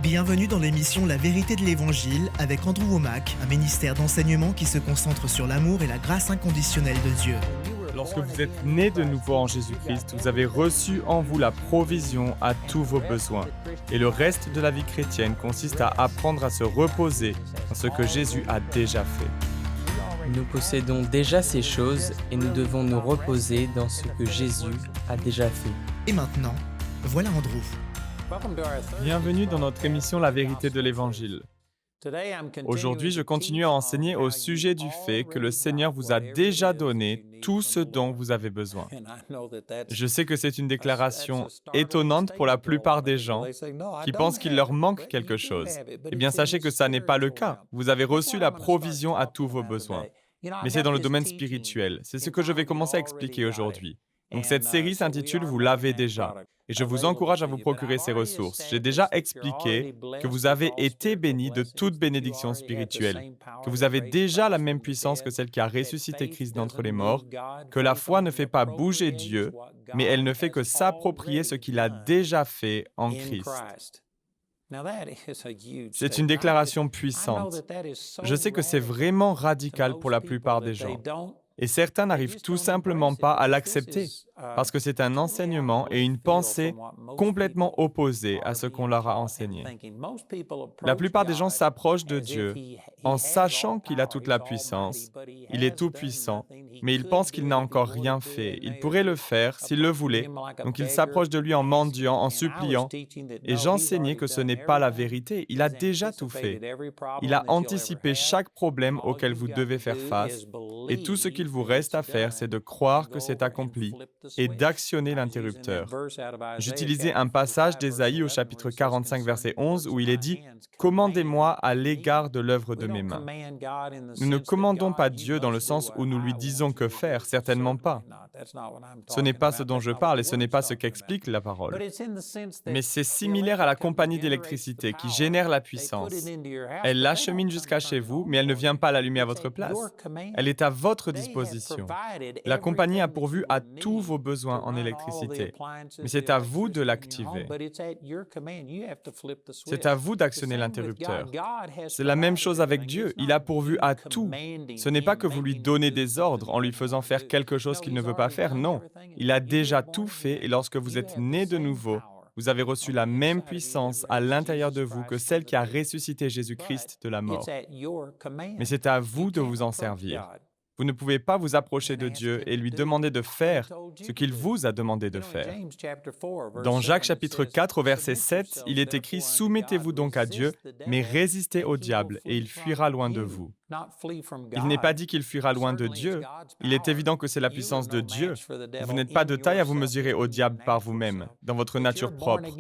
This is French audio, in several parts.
Bienvenue dans l'émission La vérité de l'Évangile avec Andrew Womack, un ministère d'enseignement qui se concentre sur l'amour et la grâce inconditionnelle de Dieu. Lorsque vous êtes né de nouveau en Jésus-Christ, vous avez reçu en vous la provision à tous vos besoins. Et le reste de la vie chrétienne consiste à apprendre à se reposer dans ce que Jésus a déjà fait. Nous possédons déjà ces choses et nous devons nous reposer dans ce que Jésus a déjà fait. Et maintenant, voilà Andrew. Bienvenue dans notre émission La vérité de l'Évangile. Aujourd'hui, je continue à enseigner au sujet du fait que le Seigneur vous a déjà donné tout ce dont vous avez besoin. Je sais que c'est une déclaration étonnante pour la plupart des gens qui pensent qu'il leur manque quelque chose. Eh bien, sachez que ça n'est pas le cas. Vous avez reçu la provision à tous vos besoins. Mais c'est dans le domaine spirituel. C'est ce que je vais commencer à expliquer aujourd'hui. Donc cette série s'intitule « Vous l'avez déjà ». Et je vous encourage à vous procurer ces ressources. J'ai déjà expliqué que vous avez été bénis de toute bénédiction spirituelle, que vous avez déjà la même puissance que celle qui a ressuscité Christ d'entre les morts, que la foi ne fait pas bouger Dieu, mais elle ne fait que s'approprier ce qu'il a déjà fait en Christ. C'est une déclaration puissante. Je sais que c'est vraiment radical pour la plupart des gens. Et certains n'arrivent tout simplement pas à l'accepter, parce que c'est un enseignement et une pensée complètement opposés à ce qu'on leur a enseigné. La plupart des gens s'approchent de Dieu en sachant qu'il a toute la puissance, il est tout-puissant, mais ils pensent qu'il n'a encore rien fait. Il pourrait le faire s'il le voulait, donc ils s'approchent de lui en mendiant, en suppliant, et j'enseignais que ce n'est pas la vérité, il a déjà tout fait. Il a anticipé chaque problème auquel vous devez faire face, et tout ce qu'il vous reste à faire, c'est de croire que c'est accompli et d'actionner l'interrupteur. J'utilisais un passage d'Ésaïe au chapitre 45, verset 11, où il est dit « Commandez-moi à l'égard de l'œuvre de mes mains ». Nous ne commandons pas Dieu dans le sens où nous lui disons que faire, certainement pas. Ce n'est pas ce dont je parle et ce n'est pas ce qu'explique la parole. Mais c'est similaire à la compagnie d'électricité qui génère la puissance. Elle l'achemine jusqu'à chez vous, mais elle ne vient pas l'allumer à votre place. Elle est à votre disposition. La compagnie a pourvu à tous vos besoins en électricité, mais c'est à vous de l'activer. C'est à vous d'actionner l'interrupteur. C'est la même chose avec Dieu, il a pourvu à tout. Ce n'est pas que vous lui donnez des ordres en lui faisant faire quelque chose qu'il ne veut pas faire, non. Il a déjà tout fait et lorsque vous êtes né de nouveau, vous avez reçu la même puissance à l'intérieur de vous que celle qui a ressuscité Jésus-Christ de la mort. Mais c'est à vous de vous en servir. Vous ne pouvez pas vous approcher de Dieu et lui demander de faire ce qu'il vous a demandé de faire. Dans Jacques chapitre 4 au verset 7, il est écrit « Soumettez-vous donc à Dieu, mais résistez au diable, et il fuira loin de vous. » Il n'est pas dit qu'il fuira loin de Dieu. Il est évident que c'est la puissance de Dieu. Vous n'êtes pas de taille à vous mesurer au diable par vous-même, dans votre nature propre.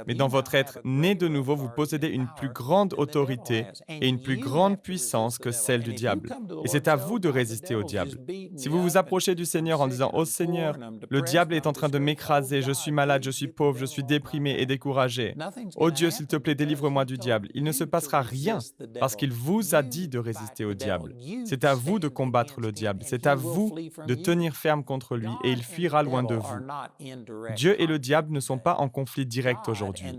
Mais dans votre être né de nouveau, vous possédez une plus grande autorité et une plus grande puissance que celle du diable. Et c'est à vous de résister au diable. Si vous vous approchez du Seigneur en disant « Oh Seigneur, le diable est en train de m'écraser, je suis malade, je suis pauvre, je suis déprimé et découragé. Oh Dieu, s'il te plaît, délivre-moi du diable. » Il ne se passera rien parce qu'il vous a dit de résister au diable. C'est à vous de combattre le diable. C'est à vous de tenir ferme contre lui et il fuira loin de vous. Dieu et le diable ne sont pas en conflit direct aujourd'hui.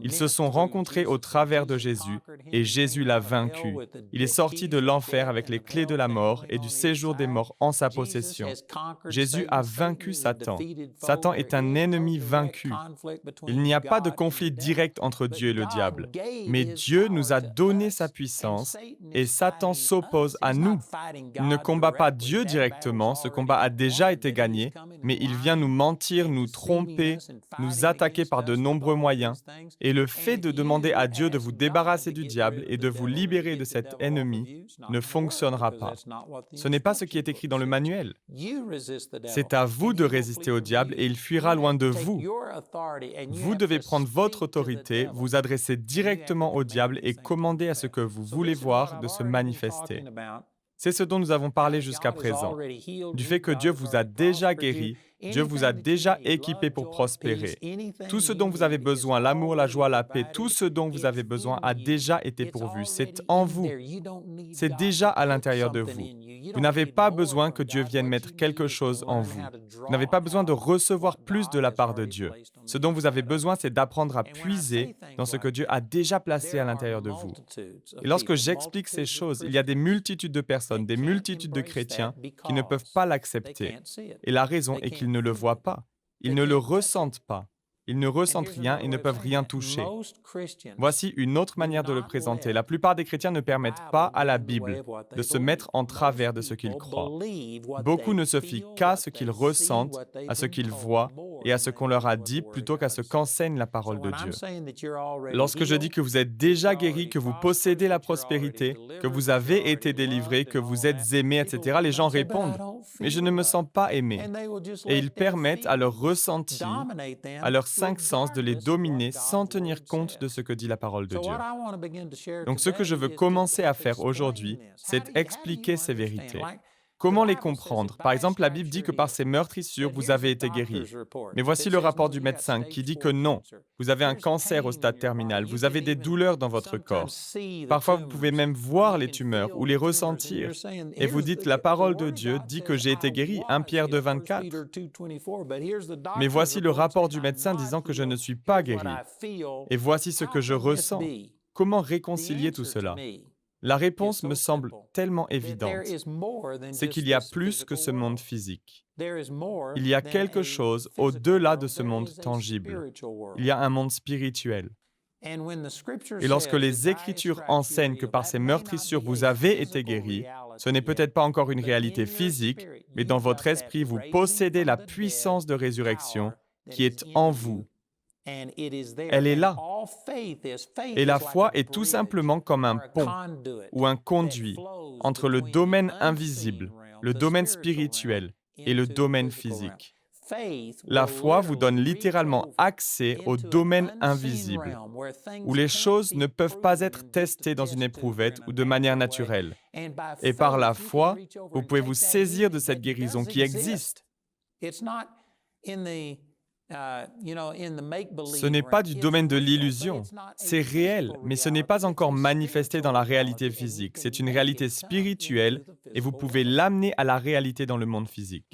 Ils se sont rencontrés au travers de Jésus et Jésus l'a vaincu. Il est sorti de l'enfer avec les clés de la mort et du séjour des morts en sa possession. Jésus a vaincu Satan. Satan est un ennemi vaincu. Il n'y a pas de conflit direct entre Dieu et le diable. Mais Dieu nous a donné sa puissance et Satan s'oppose à nous. Il ne combat pas Dieu directement, ce combat a déjà été gagné, mais il vient nous mentir, nous tromper, nous attaquer par de nombreux moyens. Et le fait de demander à Dieu de vous débarrasser du diable et de vous libérer de cet ennemi ne fonctionnera pas. Ce n'est pas ce qui est écrit dans le manuel. C'est à vous de résister au diable et il fuira loin de vous. Vous devez prendre votre autorité, vous adresser directement au diable et commander à ce que vous voulez voir de se manifester. C'est ce dont nous avons parlé jusqu'à présent, du fait que Dieu vous a déjà guéri Dieu vous a déjà équipé pour prospérer. Tout ce dont vous avez besoin, l'amour, la joie, la paix, tout ce dont vous avez besoin a déjà été pourvu. C'est en vous. C'est déjà à l'intérieur de vous. Vous n'avez pas besoin que Dieu vienne mettre quelque chose en vous. Vous n'avez pas besoin de recevoir plus de la part de Dieu. Ce dont vous avez besoin, c'est d'apprendre à puiser dans ce que Dieu a déjà placé à l'intérieur de vous. Et lorsque j'explique ces choses, il y a des multitudes de personnes, des multitudes de chrétiens qui ne peuvent pas l'accepter. Et la raison est qu'ils ne le voient pas. Ils ne le ressentent pas. Ils ne ressentent rien et ne peuvent rien toucher. Voici une autre manière de le présenter. La plupart des chrétiens ne permettent pas à la Bible de se mettre en travers de ce qu'ils croient. Beaucoup ne se fient qu'à ce qu'ils ressentent, à ce qu'ils voient et à ce qu'on leur a dit plutôt qu'à ce qu'enseigne la parole de Dieu. Lorsque je dis que vous êtes déjà guéris, que vous possédez la prospérité, que vous avez été délivrés, que vous êtes aimés, etc., les gens répondent « Mais je ne me sens pas aimé ». Et ils permettent à leur ressenti, à leurs cinq sens de les dominer sans tenir compte de ce que dit la parole de Dieu. Donc ce que je veux commencer à faire aujourd'hui, c'est expliquer ces vérités. Comment les comprendre? Par exemple, la Bible dit que par ces meurtrissures, vous avez été guéris. Mais voici le rapport du médecin qui dit que non, vous avez un cancer au stade terminal, vous avez des douleurs dans votre corps. Parfois, vous pouvez même voir les tumeurs ou les ressentir. Et vous dites, la parole de Dieu dit que j'ai été guéri, 1 Pierre 2, 24. Mais voici le rapport du médecin disant que je ne suis pas guéri. Et voici ce que je ressens. Comment réconcilier tout cela? La réponse me semble tellement évidente. C'est qu'il y a plus que ce monde physique. Il y a quelque chose au-delà de ce monde tangible. Il y a un monde spirituel. Et lorsque les Écritures enseignent que par ces meurtrissures vous avez été guéris, ce n'est peut-être pas encore une réalité physique, mais dans votre esprit, vous possédez la puissance de résurrection qui est en vous. Elle est là. Et la foi est tout simplement comme un pont ou un conduit entre le domaine invisible, le domaine spirituel et le domaine physique. La foi vous donne littéralement accès au domaine invisible, où les choses ne peuvent pas être testées dans une éprouvette ou de manière naturelle. Et par la foi, vous pouvez vous saisir de cette guérison qui existe. Ce n'est pas du domaine de l'illusion, c'est réel, mais ce n'est pas encore manifesté dans la réalité physique. C'est une réalité spirituelle et vous pouvez l'amener à la réalité dans le monde physique.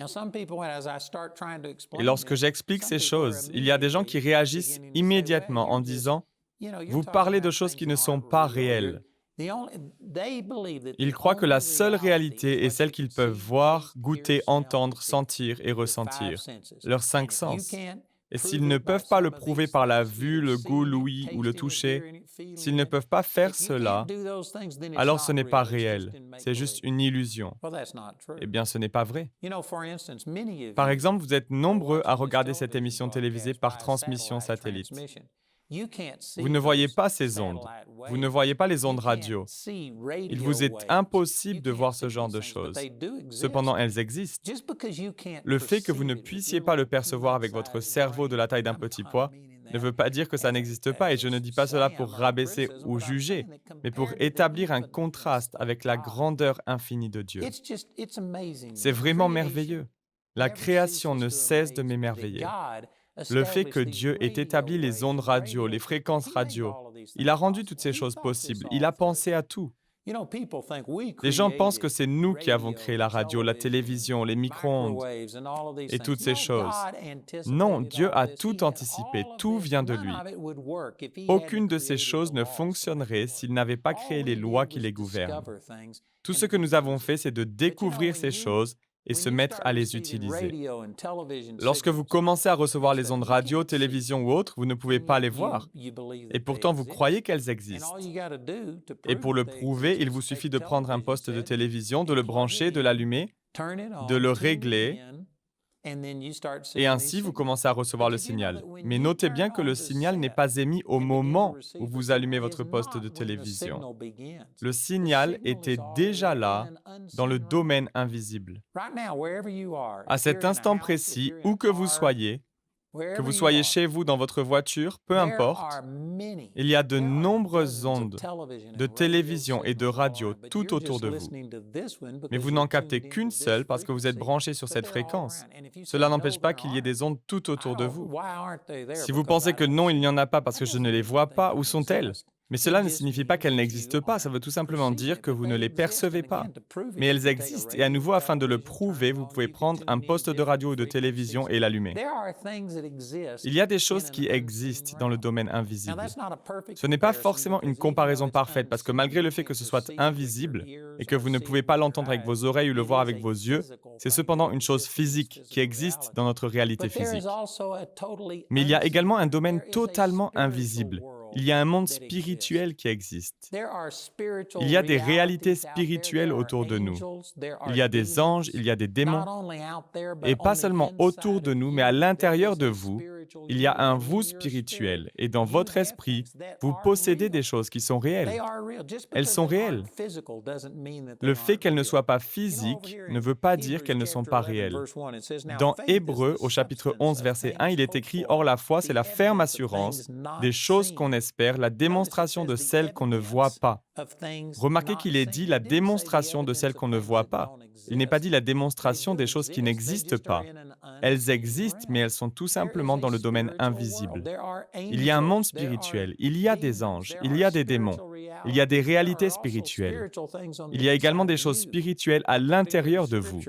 Et lorsque j'explique ces choses, il y a des gens qui réagissent immédiatement en disant « Vous parlez de choses qui ne sont pas réelles ». Ils croient que la seule réalité est celle qu'ils peuvent voir, goûter, entendre, sentir et ressentir, leurs cinq sens. Et s'ils ne peuvent pas le prouver par la vue, le goût, l'ouïe ou le toucher, s'ils ne peuvent pas faire cela, alors ce n'est pas réel, c'est juste une illusion. Eh bien, ce n'est pas vrai. Par exemple, vous êtes nombreux à regarder cette émission télévisée par transmission satellite. Vous ne voyez pas ces ondes. Vous ne voyez pas les ondes radio. Il vous est impossible de voir ce genre de choses. Cependant, elles existent. Le fait que vous ne puissiez pas le percevoir avec votre cerveau de la taille d'un petit pois ne veut pas dire que ça n'existe pas, et je ne dis pas cela pour rabaisser ou juger, mais pour établir un contraste avec la grandeur infinie de Dieu. C'est vraiment merveilleux. La création ne cesse de m'émerveiller. Le fait que Dieu ait établi les ondes radio, les fréquences radio, il a rendu toutes ces choses possibles. Il a pensé à tout. Les gens pensent que c'est nous qui avons créé la radio, la télévision, les micro-ondes et toutes ces choses. Non, Dieu a tout anticipé, tout vient de lui. Aucune de ces choses ne fonctionnerait s'il n'avait pas créé les lois qui les gouvernent. Tout ce que nous avons fait, c'est de découvrir ces choses et se mettre à les utiliser. Lorsque vous commencez à recevoir les ondes radio, télévision ou autres, vous ne pouvez pas les voir. Et pourtant, vous croyez qu'elles existent. Et pour le prouver, il vous suffit de prendre un poste de télévision, de le brancher, de l'allumer, de le régler, et ainsi vous commencez à recevoir le signal. Mais notez bien que le signal n'est pas émis au moment où vous allumez votre poste de télévision. Le signal était déjà là, dans le domaine invisible. À cet instant précis, où que vous soyez, Que vous soyez chez vous, dans votre voiture, peu importe, il y a de nombreuses ondes de télévision et de radio tout autour de vous. Mais vous n'en captez qu'une seule parce que vous êtes branché sur cette fréquence. Cela n'empêche pas qu'il y ait des ondes tout autour de vous. Si vous pensez que non, il n'y en a pas parce que je ne les vois pas, où sont-elles? Mais cela ne signifie pas qu'elles n'existent pas, ça veut tout simplement dire que vous ne les percevez pas. Mais elles existent, et à nouveau, afin de le prouver, vous pouvez prendre un poste de radio ou de télévision et l'allumer. Il y a des choses qui existent dans le domaine invisible. Ce n'est pas forcément une comparaison parfaite, parce que malgré le fait que ce soit invisible, et que vous ne pouvez pas l'entendre avec vos oreilles ou le voir avec vos yeux, c'est cependant une chose physique qui existe dans notre réalité physique. Mais il y a également un domaine totalement invisible. Il y a un monde spirituel qui existe. Il y a des réalités spirituelles autour de nous. Il y a des anges, il y a des démons. Et pas seulement autour de nous, mais à l'intérieur de vous, il y a un vous spirituel. Et dans votre esprit, vous possédez des choses qui sont réelles. Elles sont réelles. Le fait qu'elles ne soient pas physiques ne veut pas dire qu'elles ne sont pas réelles. Dans Hébreux, au chapitre 11, verset 1, il est écrit « Or la foi, c'est la ferme assurance des choses qu'on espère, la démonstration de celles qu'on ne voit pas. » Remarquez qu'il est dit « la démonstration de celles qu'on ne voit pas ». Il n'est pas dit la démonstration des choses qui n'existent pas. Elles existent, mais elles sont tout simplement dans le domaine invisible. Il y a un monde spirituel, il y a des anges, il y a des démons, il y a des réalités spirituelles. Il y a également des choses spirituelles à l'intérieur de vous.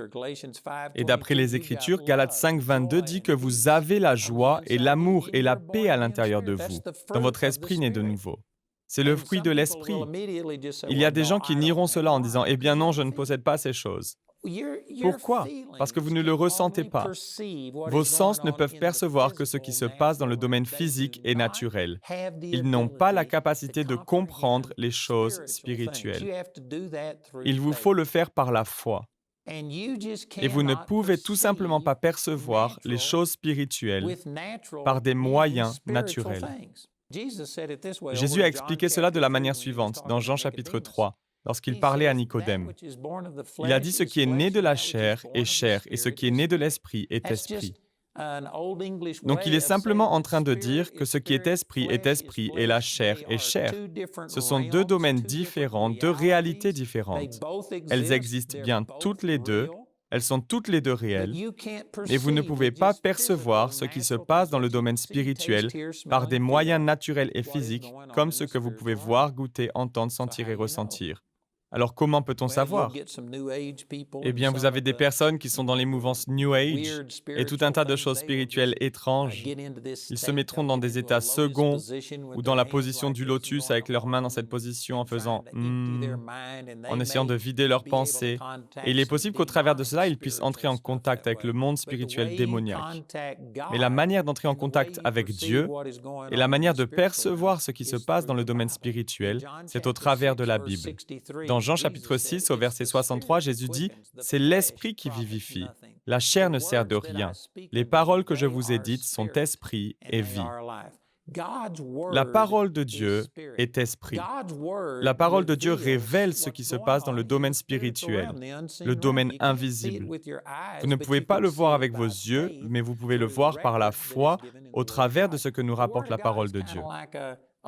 Et d'après les Écritures, Galates 5, 22 dit que vous avez la joie et l'amour et la paix à l'intérieur de vous, dans votre esprit né de nouveau. C'est le fruit de l'esprit. Il y a des gens qui nieront cela en disant « Eh bien non, je ne possède pas ces choses ». Pourquoi? Parce que vous ne le ressentez pas. Vos sens ne peuvent percevoir que ce qui se passe dans le domaine physique et naturel. Ils n'ont pas la capacité de comprendre les choses spirituelles. Il vous faut le faire par la foi. Et vous ne pouvez tout simplement pas percevoir les choses spirituelles par des moyens naturels. Jésus a expliqué cela de la manière suivante dans Jean chapitre 3. Lorsqu'il parlait à Nicodème. Il a dit « Ce qui est né de la chair est chair, et ce qui est né de l'esprit est esprit. » Donc il est simplement en train de dire que ce qui est esprit, et la chair est chair. Ce sont deux domaines différents, deux réalités différentes. Elles existent bien toutes les deux, elles sont toutes les deux réelles, mais vous ne pouvez pas percevoir ce qui se passe dans le domaine spirituel par des moyens naturels et physiques, comme ce que vous pouvez voir, goûter, entendre, sentir et ressentir. Alors comment peut-on savoir? Eh bien, vous avez des personnes qui sont dans les mouvances New Age et tout un tas de choses spirituelles étranges. Ils se mettront dans des états seconds ou dans la position du lotus avec leurs mains dans cette position en faisant en essayant de vider leurs pensées. Et il est possible qu'au travers de cela, ils puissent entrer en contact avec le monde spirituel démoniaque. Mais la manière d'entrer en contact avec Dieu et la manière de percevoir ce qui se passe dans le domaine spirituel, c'est au travers de la Bible. Dans Jean chapitre 6, au verset 63, Jésus dit « C'est l'esprit qui vivifie. La chair ne sert de rien. Les paroles que je vous ai dites sont esprit et vie. » La parole de Dieu est esprit. La parole de Dieu révèle ce qui se passe dans le domaine spirituel, le domaine invisible. Vous ne pouvez pas le voir avec vos yeux, mais vous pouvez le voir par la foi au travers de ce que nous rapporte la parole de Dieu.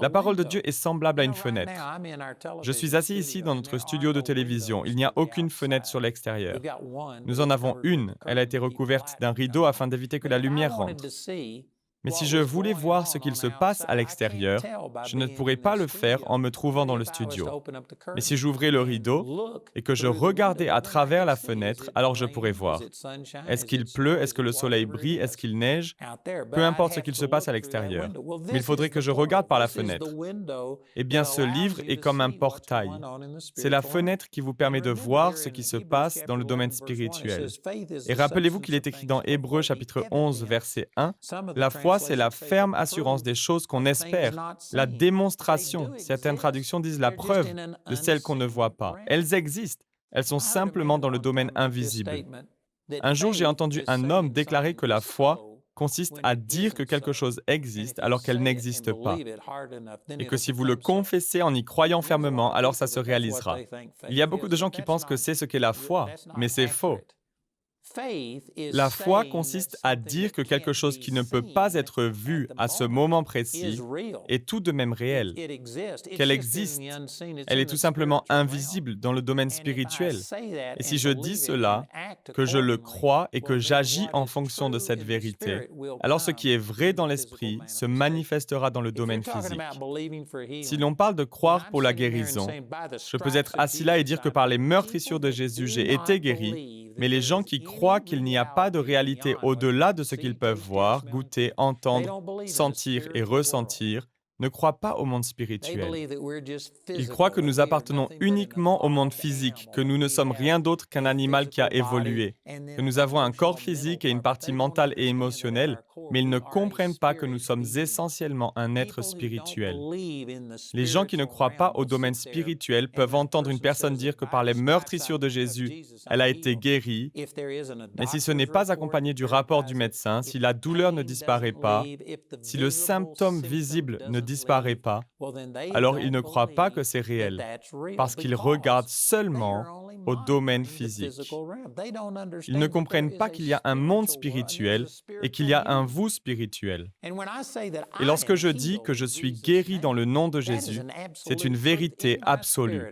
La parole de Dieu est semblable à une fenêtre. Je suis assis ici dans notre studio de télévision. Il n'y a aucune fenêtre sur l'extérieur. Nous en avons une. Elle a été recouverte d'un rideau afin d'éviter que la lumière rentre. Mais si je voulais voir ce qu'il se passe à l'extérieur, je ne pourrais pas le faire en me trouvant dans le studio. Mais si j'ouvrais le rideau et que je regardais à travers la fenêtre, alors je pourrais voir. Est-ce qu'il pleut? Est-ce que le soleil brille? Est-ce qu'il neige? Peu importe ce qu'il se passe à l'extérieur. Mais il faudrait que je regarde par la fenêtre. Eh bien, ce livre est comme un portail. C'est la fenêtre qui vous permet de voir ce qui se passe dans le domaine spirituel. Et rappelez-vous qu'il est écrit dans Hébreux chapitre 11, verset 1, « La foi, c'est la ferme assurance des choses qu'on espère, la démonstration, certaines traductions disent la preuve, de celles qu'on ne voit pas. Elles existent, elles sont simplement dans le domaine invisible. » Un jour, j'ai entendu un homme déclarer que la foi consiste à dire que quelque chose existe alors qu'elle n'existe pas, et que si vous le confessez en y croyant fermement, alors ça se réalisera. Il y a beaucoup de gens qui pensent que c'est ce qu'est la foi, mais c'est faux. La foi consiste à dire que quelque chose qui ne peut pas être vu à ce moment précis est tout de même réel, qu'elle existe. Elle est tout simplement invisible dans le domaine spirituel. Et si je dis cela, que je le crois et que j'agis en fonction de cette vérité, alors ce qui est vrai dans l'esprit se manifestera dans le domaine physique. Si l'on parle de croire pour la guérison, je peux être assis là et dire que par les meurtrissures de Jésus, j'ai été guéri, mais les gens qui croient qu'il n'y a pas de réalité au-delà de ce qu'ils peuvent voir, goûter, entendre, sentir et ressentir, ne croient pas au monde spirituel. Ils croient que nous appartenons uniquement au monde physique, que nous ne sommes rien d'autre qu'un animal qui a évolué, que nous avons un corps physique et une partie mentale et émotionnelle, mais ils ne comprennent pas que nous sommes essentiellement un être spirituel. Les gens qui ne croient pas au domaine spirituel peuvent entendre une personne dire que par les meurtrissures de Jésus, elle a été guérie, mais si ce n'est pas accompagné du rapport du médecin, si la douleur ne disparaît pas, si le symptôme visible ne disparaît pas, alors ils ne croient pas que c'est réel, parce qu'ils regardent seulement au domaine physique. Ils ne comprennent pas qu'il y a un monde spirituel et qu'il y a un vous spirituel. Et lorsque je dis que je suis guéri dans le nom de Jésus, c'est une vérité absolue.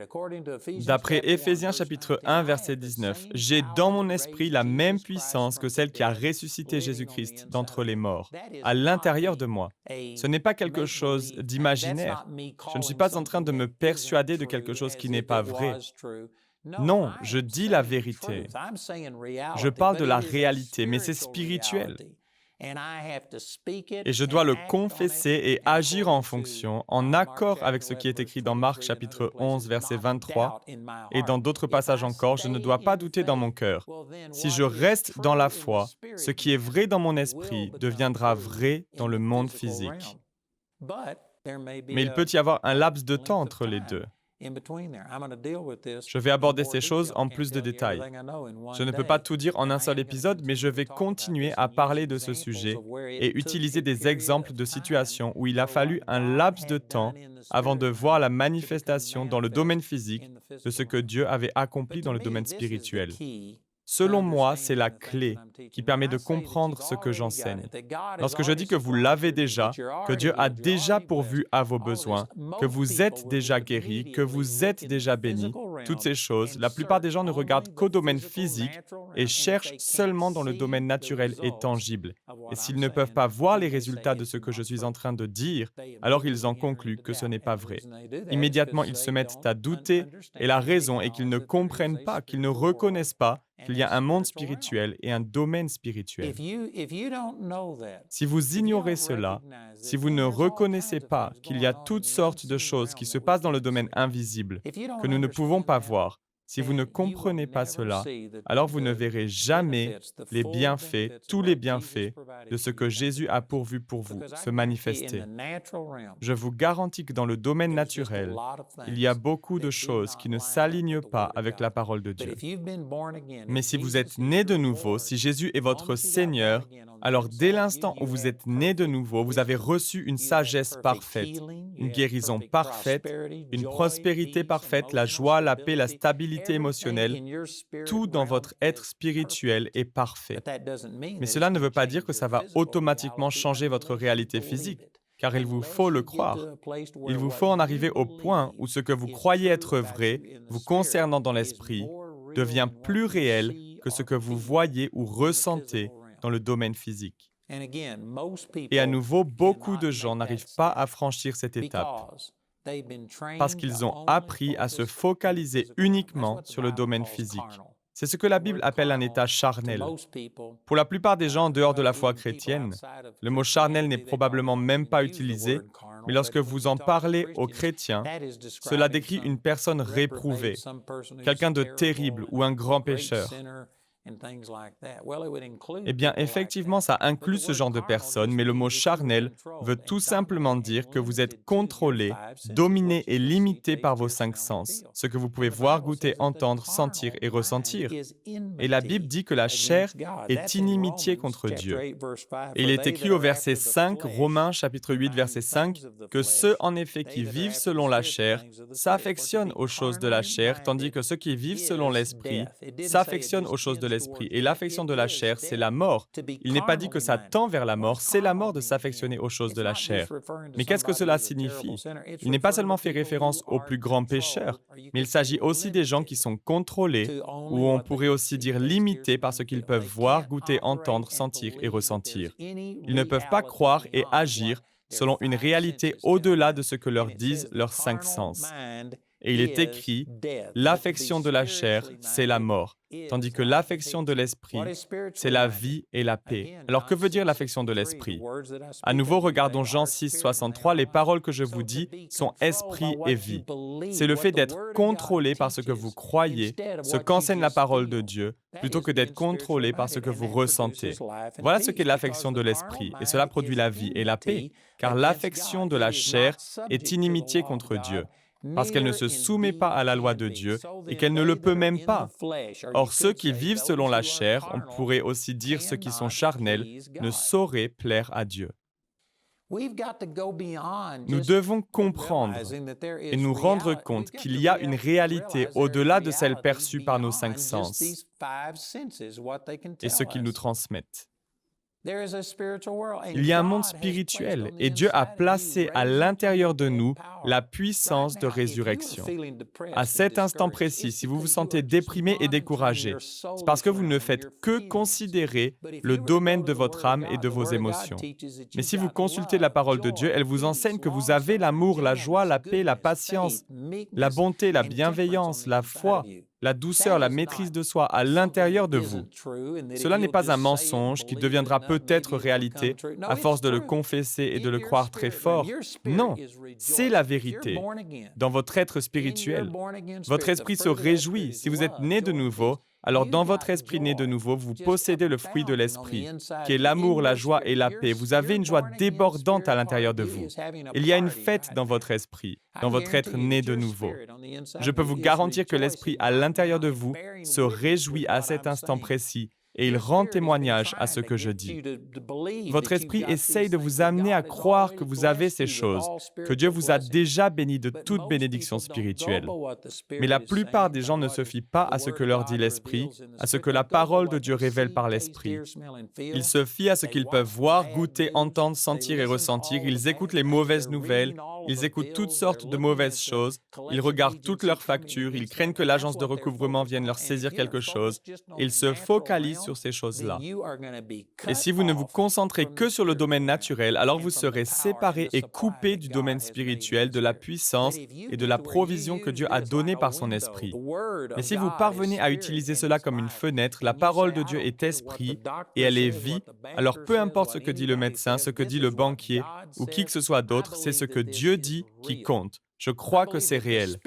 D'après Éphésiens chapitre 1, verset 19, « J'ai dans mon esprit la même puissance que celle qui a ressuscité Jésus-Christ d'entre les morts, à l'intérieur de moi. » Ce n'est pas quelque chose d'imaginaire. Je ne suis pas en train de me persuader de quelque chose qui n'est pas vrai. Non, je dis la vérité. Je parle de la réalité, mais c'est spirituel. Et je dois le confesser et agir en fonction, en accord avec ce qui est écrit dans Marc chapitre 11, verset 23, et dans d'autres passages encore, je ne dois pas douter dans mon cœur. Si je reste dans la foi, ce qui est vrai dans mon esprit deviendra vrai dans le monde physique. Mais il peut y avoir un laps de temps entre les deux. Je vais aborder ces choses en plus de détails. Je ne peux pas tout dire en un seul épisode, mais je vais continuer à parler de ce sujet et utiliser des exemples de situations où il a fallu un laps de temps avant de voir la manifestation dans le domaine physique de ce que Dieu avait accompli dans le domaine spirituel. Selon moi, c'est la clé qui permet de comprendre ce que j'enseigne. Lorsque je dis que vous l'avez déjà, que Dieu a déjà pourvu à vos besoins, que vous êtes déjà guéris, que vous êtes déjà bénis, toutes ces choses, la plupart des gens ne regardent qu'au domaine physique et cherchent seulement dans le domaine naturel et tangible. Et s'ils ne peuvent pas voir les résultats de ce que je suis en train de dire, alors ils en concluent que ce n'est pas vrai. Immédiatement, ils se mettent à douter et la raison est qu'ils ne comprennent pas, qu'ils ne reconnaissent pas qu'il y a un monde spirituel et un domaine spirituel. Si vous ignorez cela, si vous ne reconnaissez pas qu'il y a toutes sortes de choses qui se passent dans le domaine invisible que nous ne pouvons pas voir, si vous ne comprenez pas cela, alors vous ne verrez jamais les bienfaits, tous les bienfaits de ce que Jésus a pourvu pour vous se manifester. Je vous garantis que dans le domaine naturel, il y a beaucoup de choses qui ne s'alignent pas avec la parole de Dieu. Mais si vous êtes né de nouveau, si Jésus est votre Seigneur, alors dès l'instant où vous êtes né de nouveau, vous avez reçu une sagesse parfaite, une guérison parfaite, une prospérité parfaite, la joie, la paix, la stabilité émotionnelle. Tout dans votre être spirituel est parfait. Mais cela ne veut pas dire que ça va automatiquement changer votre réalité physique, car il vous faut le croire. Il vous faut en arriver au point où ce que vous croyez être vrai, vous concernant dans l'esprit, devient plus réel que ce que vous voyez ou ressentez dans le domaine physique. Et à nouveau, beaucoup de gens n'arrivent pas à franchir cette étape parce qu'ils ont appris à se focaliser uniquement sur le domaine physique. C'est ce que la Bible appelle un état charnel. Pour la plupart des gens en dehors de la foi chrétienne, le mot charnel n'est probablement même pas utilisé, mais lorsque vous en parlez aux chrétiens, cela décrit une personne réprouvée, quelqu'un de terrible ou un grand pécheur. Eh bien, effectivement, ça inclut ce genre de personnes, mais le mot charnel veut tout simplement dire que vous êtes contrôlé, dominé et limité par vos 5 sens, ce que vous pouvez voir, goûter, entendre, sentir et ressentir. Et la Bible dit que la chair est inimitié contre Dieu. Et il est écrit au verset 5, Romains chapitre 8, verset 5, que ceux en effet qui vivent selon la chair s'affectionnent aux choses de la chair, tandis que ceux qui vivent selon l'esprit s'affectionnent aux choses de l'esprit et l'affection de la chair, c'est la mort. Il n'est pas dit que ça tend vers la mort, c'est la mort de s'affectionner aux choses de la chair. Mais qu'est-ce que cela signifie? Il n'est pas seulement fait référence aux plus grands pécheurs, mais il s'agit aussi des gens qui sont contrôlés, ou on pourrait aussi dire limités par ce qu'ils peuvent voir, goûter, entendre, sentir et ressentir. Ils ne peuvent pas croire et agir selon une réalité au-delà de ce que leur disent leurs 5 sens. Et il est écrit, l'affection de la chair, c'est la mort, tandis que l'affection de l'esprit, c'est la vie et la paix. Alors que veut dire l'affection de l'esprit? À nouveau, regardons Jean 6, 63, les paroles que je vous dis sont esprit et vie. C'est le fait d'être contrôlé par ce que vous croyez, ce qu'enseigne la parole de Dieu, plutôt que d'être contrôlé par ce que vous ressentez. Voilà ce qu'est l'affection de l'esprit, et cela produit la vie et la paix, car l'affection de la chair est inimitié contre Dieu, parce qu'elle ne se soumet pas à la loi de Dieu et qu'elle ne le peut même pas. Or, ceux qui vivent selon la chair, on pourrait aussi dire ceux qui sont charnels, ne sauraient plaire à Dieu. Nous devons comprendre et nous rendre compte qu'il y a une réalité au-delà de celle perçue par nos 5 sens et ce qu'ils nous transmettent. Il y a un monde spirituel et Dieu a placé à l'intérieur de nous la puissance de résurrection. À cet instant précis, si vous vous sentez déprimé et découragé, c'est parce que vous ne faites que considérer le domaine de votre âme et de vos émotions. Mais si vous consultez la parole de Dieu, elle vous enseigne que vous avez l'amour, la joie, la paix, la patience, la bonté, la bienveillance, la foi, la douceur, la maîtrise de soi à l'intérieur de vous. Cela n'est pas un mensonge qui deviendra peut-être réalité à force de le confesser et de le croire très fort. Non, c'est la vérité. Dans votre être spirituel, votre esprit se réjouit. Si vous êtes né de nouveau, alors dans votre esprit né de nouveau, vous possédez le fruit de l'esprit, qui est l'amour, la joie et la paix. Vous avez une joie débordante à l'intérieur de vous. Il y a une fête dans votre esprit, dans votre être né de nouveau. Je peux vous garantir que l'esprit à l'intérieur de vous se réjouit à cet instant précis et il rend témoignage à ce que je dis. Votre esprit essaye de vous amener à croire que vous avez ces choses, que Dieu vous a déjà béni de toute bénédiction spirituelle. Mais la plupart des gens ne se fient pas à ce que leur dit l'esprit, à ce que la parole de Dieu révèle par l'esprit. Ils se fient à ce qu'ils peuvent voir, goûter, entendre, sentir et ressentir. Ils écoutent les mauvaises nouvelles, ils écoutent toutes sortes de mauvaises choses, ils regardent toutes leurs factures, ils craignent que l'agence de recouvrement vienne leur saisir quelque chose. Ils se focalisent sur ces choses-là. Et si vous ne vous concentrez que sur le domaine naturel, alors vous serez séparés et coupés du domaine spirituel, de la puissance et de la provision que Dieu a donnée par son esprit. Mais si vous parvenez à utiliser cela comme une fenêtre, la parole de Dieu est esprit et elle est vie, alors peu importe ce que dit le médecin, ce que dit le banquier ou qui que ce soit d'autre, c'est ce que Dieu dit qui compte. Je crois que c'est réel.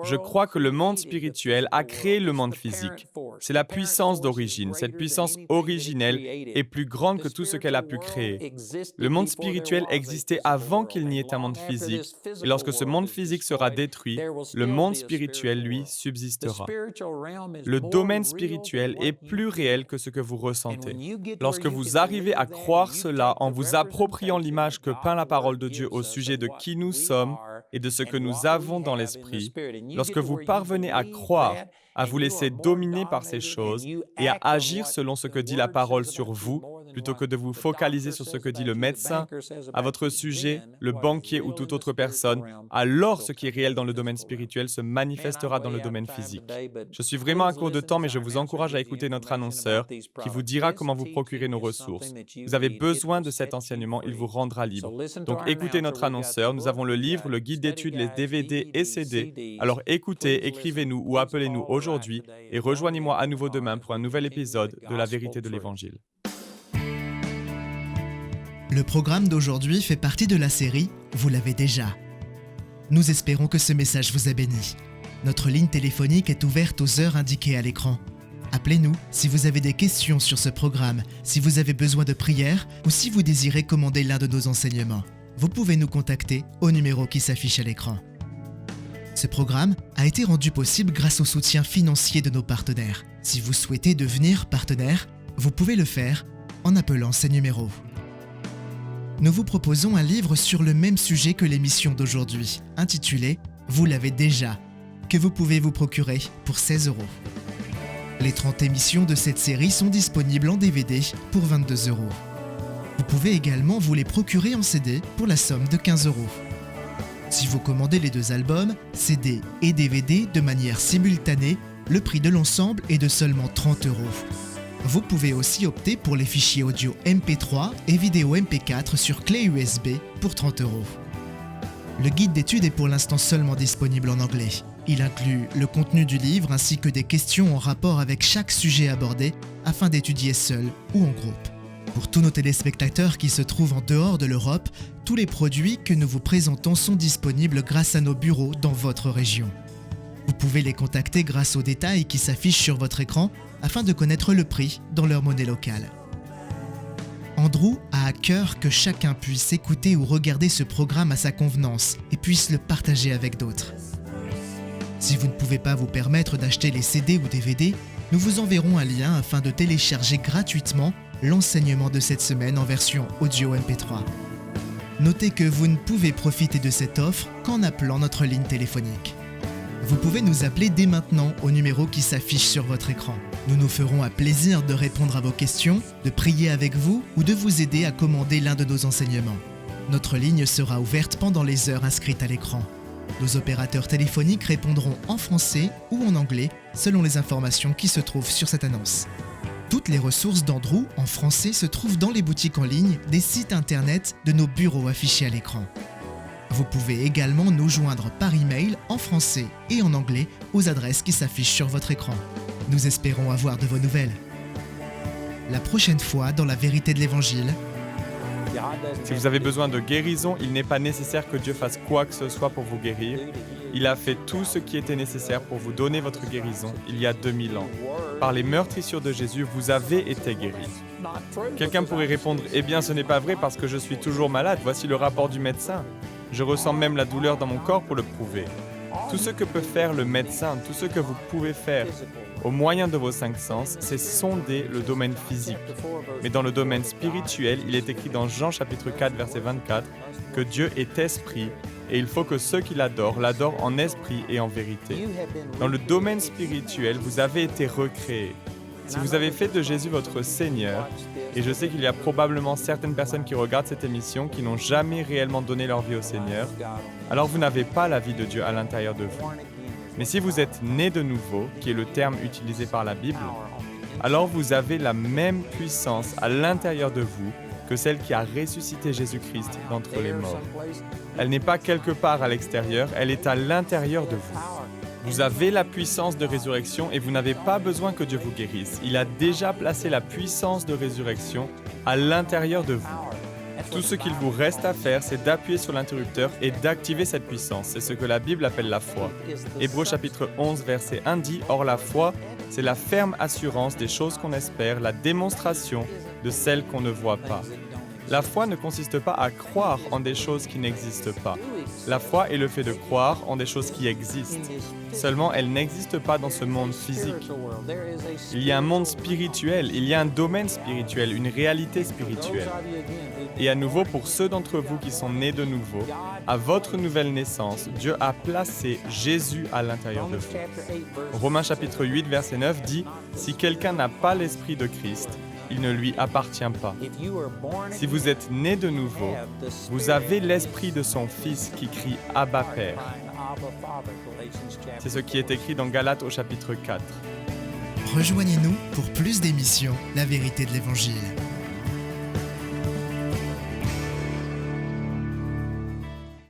Je crois que le monde spirituel a créé le monde physique. C'est la puissance d'origine. Cette puissance originelle est plus grande que tout ce qu'elle a pu créer. Le monde spirituel existait avant qu'il n'y ait un monde physique. Et lorsque ce monde physique sera détruit, le monde spirituel, lui, subsistera. Le domaine spirituel est plus réel que ce que vous ressentez. Lorsque vous arrivez à croire cela en vous appropriant l'image que peint la parole de Dieu au sujet de qui nous sommes et de ce que nous avons dans l'esprit, lorsque vous parvenez à croire, à vous laisser dominer par ces choses et à agir selon ce que dit la parole sur vous, plutôt que de vous focaliser sur ce que dit le médecin à votre sujet, le banquier ou toute autre personne, alors ce qui est réel dans le domaine spirituel se manifestera dans le domaine physique. Je suis vraiment à court de temps, mais je vous encourage à écouter notre annonceur qui vous dira comment vous procurer nos ressources. Vous avez besoin de cet enseignement, il vous rendra libre. Donc écoutez notre annonceur, nous avons le livre, le guide d'études, les DVD et CD. Alors écoutez, écrivez-nous ou appelez-nous aujourd'hui et rejoignez-moi à nouveau demain pour un nouvel épisode de La Vérité de l'Évangile. Le programme d'aujourd'hui fait partie de la série « Vous l'avez déjà ». Nous espérons que ce message vous a béni. Notre ligne téléphonique est ouverte aux heures indiquées à l'écran. Appelez-nous si vous avez des questions sur ce programme, si vous avez besoin de prière ou si vous désirez commander l'un de nos enseignements. Vous pouvez nous contacter au numéro qui s'affiche à l'écran. Ce programme a été rendu possible grâce au soutien financier de nos partenaires. Si vous souhaitez devenir partenaire, vous pouvez le faire en appelant ces numéros. Nous vous proposons un livre sur le même sujet que l'émission d'aujourd'hui, intitulé « Vous l'avez déjà », que vous pouvez vous procurer pour 16 €. Les 30 émissions de cette série sont disponibles en DVD pour 22 €. Vous pouvez également vous les procurer en CD pour la somme de 15 €. Si vous commandez les 2 albums, CD et DVD de manière simultanée, le prix de l'ensemble est de seulement 30 €. Vous pouvez aussi opter pour les fichiers audio MP3 et vidéo MP4 sur clé USB pour 30 €. Le guide d'études est pour l'instant seulement disponible en anglais. Il inclut le contenu du livre ainsi que des questions en rapport avec chaque sujet abordé afin d'étudier seul ou en groupe. Pour tous nos téléspectateurs qui se trouvent en dehors de l'Europe, tous les produits que nous vous présentons sont disponibles grâce à nos bureaux dans votre région. Vous pouvez les contacter grâce aux détails qui s'affichent sur votre écran afin de connaître le prix dans leur monnaie locale. Andrew a à cœur que chacun puisse écouter ou regarder ce programme à sa convenance et puisse le partager avec d'autres. Si vous ne pouvez pas vous permettre d'acheter les CD ou DVD, nous vous enverrons un lien afin de télécharger gratuitement l'enseignement de cette semaine en version audio MP3. Notez que vous ne pouvez profiter de cette offre qu'en appelant notre ligne téléphonique. Vous pouvez nous appeler dès maintenant au numéro qui s'affiche sur votre écran. Nous nous ferons un plaisir de répondre à vos questions, de prier avec vous ou de vous aider à commander l'un de nos enseignements. Notre ligne sera ouverte pendant les heures inscrites à l'écran. Nos opérateurs téléphoniques répondront en français ou en anglais selon les informations qui se trouvent sur cette annonce. Toutes les ressources d'Andrew en français se trouvent dans les boutiques en ligne des sites internet de nos bureaux affichés à l'écran. Vous pouvez également nous joindre par email en français et en anglais aux adresses qui s'affichent sur votre écran. Nous espérons avoir de vos nouvelles. La prochaine fois, dans la vérité de l'Évangile, si vous avez besoin de guérison, il n'est pas nécessaire que Dieu fasse quoi que ce soit pour vous guérir. Il a fait tout ce qui était nécessaire pour vous donner votre guérison il y a 2000 ans. Par les meurtrissures de Jésus, vous avez été guéris. Quelqu'un pourrait répondre « Eh bien, ce n'est pas vrai parce que je suis toujours malade. Voici le rapport du médecin. Je ressens même la douleur dans mon corps pour le prouver. » Tout ce que peut faire le médecin, tout ce que vous pouvez faire au moyen de vos 5 sens, c'est sonder le domaine physique. Mais dans le domaine spirituel, il est écrit dans Jean chapitre 4, verset 24, que Dieu est esprit et il faut que ceux qui l'adorent en esprit et en vérité. Dans le domaine spirituel, vous avez été recréés. Si vous avez fait de Jésus votre Seigneur, et je sais qu'il y a probablement certaines personnes qui regardent cette émission qui n'ont jamais réellement donné leur vie au Seigneur, alors vous n'avez pas la vie de Dieu à l'intérieur de vous. Mais si vous êtes né de nouveau, qui est le terme utilisé par la Bible, alors vous avez la même puissance à l'intérieur de vous que celle qui a ressuscité Jésus-Christ d'entre les morts. Elle n'est pas quelque part à l'extérieur, elle est à l'intérieur de vous. Vous avez la puissance de résurrection et vous n'avez pas besoin que Dieu vous guérisse. Il a déjà placé la puissance de résurrection à l'intérieur de vous. Tout ce qu'il vous reste à faire, c'est d'appuyer sur l'interrupteur et d'activer cette puissance. C'est ce que la Bible appelle la foi. Hébreux chapitre 11, verset 1 dit « Or la foi, c'est la ferme assurance des choses qu'on espère, la démonstration de celles qu'on ne voit pas. » La foi ne consiste pas à croire en des choses qui n'existent pas. La foi est le fait de croire en des choses qui existent. Seulement, elles n'existent pas dans ce monde physique. Il y a un monde spirituel, il y a un domaine spirituel, une réalité spirituelle. Et à nouveau, pour ceux d'entre vous qui sont nés de nouveau, à votre nouvelle naissance, Dieu a placé Jésus à l'intérieur de vous. Romains chapitre 8, verset 9 dit « Si quelqu'un n'a pas l'esprit de Christ, il ne lui appartient pas. » Si vous êtes né de nouveau, vous avez l'esprit de son Fils qui crie « Abba Père ». C'est ce qui est écrit dans Galates au chapitre 4. Rejoignez-nous pour plus d'émissions La vérité de l'Évangile.